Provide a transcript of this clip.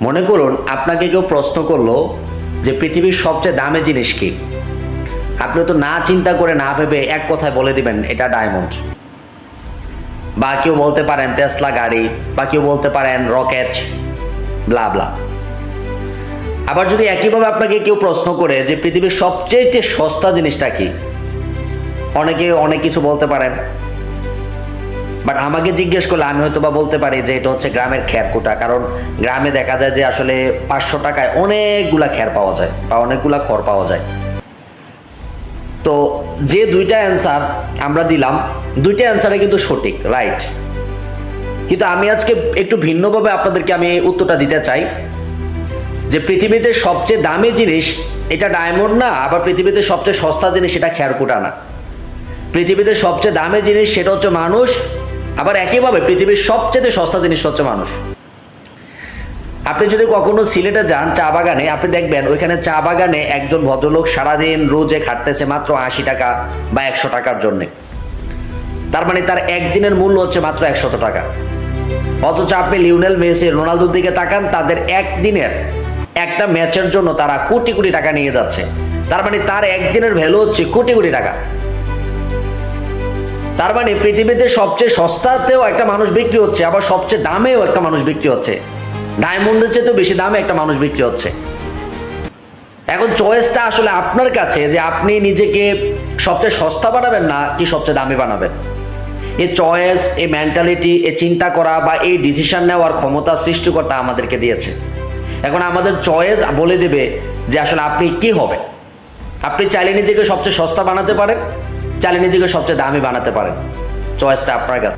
মনে করুন আপনাকে কেউ প্রশ্ন করলো যে পৃথিবীর সবচেয়ে দামি জিনিস কি। আপনি তো না চিন্তা করে না ভেবে এক কথায় বলে দিবেন এটা ডায়মন্ড, বা কেউ বলতে পারেন টেসলা গাড়ি, বা কেউ বলতে পারেন রকেট, ব্লা ব্লা। আবার যদি একইভাবে আপনাকে কেউ প্রশ্ন করে যে পৃথিবীর সবচেয়ে সস্তা জিনিসটা কি, অনেকে অনেক কিছু বলতে পারেন, বাট আমাকে জিজ্ঞেস করলে আমি হয়তো বা বলতে পারি যে এটা হচ্ছে গ্রামের খ্যারকুটা। কারণ গ্রামে দেখা যায় যে আসলে 500 টাকায় অনেকগুলা খ্যার পাওয়া যায় বা অনেকগুলা খড় পাওয়া যায়। তো যে দুইটা অ্যান্সার আমরা দিলাম, দুইটা অ্যান্সারে কিন্তু সঠিক, রাইট। কিন্তু আমি আজকে একটু ভিন্নভাবে আপনাদেরকে আমি এই উত্তরটা দিতে চাই যে পৃথিবীতে সবচেয়ে দামি জিনিস এটা ডায়মন্ড না, আবার পৃথিবীতে সবচেয়ে সস্তা জিনিস এটা খ্যারকুটা না। পৃথিবীতে সবচেয়ে দামি জিনিস সেটা হচ্ছে মানুষ, আবার একইভাবে পৃথিবীর সবচেয়ে সস্তা জিনিস হচ্ছে মানুষ। আপনি যদি কখনো সিলেটে যান চা বাগানে, আপনি দেখবেন ওইখানে চা বাগানে একজন ভদ্রলোক সারাদিন রোজে খাটতেছে মাত্র 80 টাকা বা 100 টাকার জন্যে। তার মানে তার একদিনের মূল্য হচ্ছে মাত্র 100 টাকা। অথচ আপনি লিওনেল মেসি, রোনালদোর দিকে তাকান, তাদের একদিনের একটা ম্যাচের জন্য তারা কোটি কোটি টাকা নিয়ে যাচ্ছে। তার মানে তার একদিনের ভ্যালু হচ্ছে কোটি কোটি টাকা। তার মানে পৃথিবীতে সবচেয়ে সস্তাতেও একটা মানুষ বিক্রি হচ্ছে, আবার সবচেয়ে দামেও একটা মানুষ বিক্রি হচ্ছে। ডায়মন্ডের চেয়ে তো বেশি দামে একটা মানুষ বিক্রি হচ্ছে। এখন চয়েসটা আসলে আপনার কাছে যে আপনি নিজেকে সবচেয়ে সস্তা বানাবেন না কি সবচেয়ে দামি বানাবেন। এই চয়েস, এই মেন্টালিটি, এই চিন্তা করা বা এই ডিসিশন নেওয়ার ক্ষমতা সৃষ্টিকর্তা আমাদেরকে দিয়েছে। এখন আমাদের চয়েস বলে দেবে যে আসলে আপনি কি হবে। আপনি চাইলে নিজেকে সবচেয়ে সস্তা বানাতে পারেন, চাইলে নিজেকে সবচেয়ে দামি বানাতে পারেন। চয়েসটা আপনার কাছে।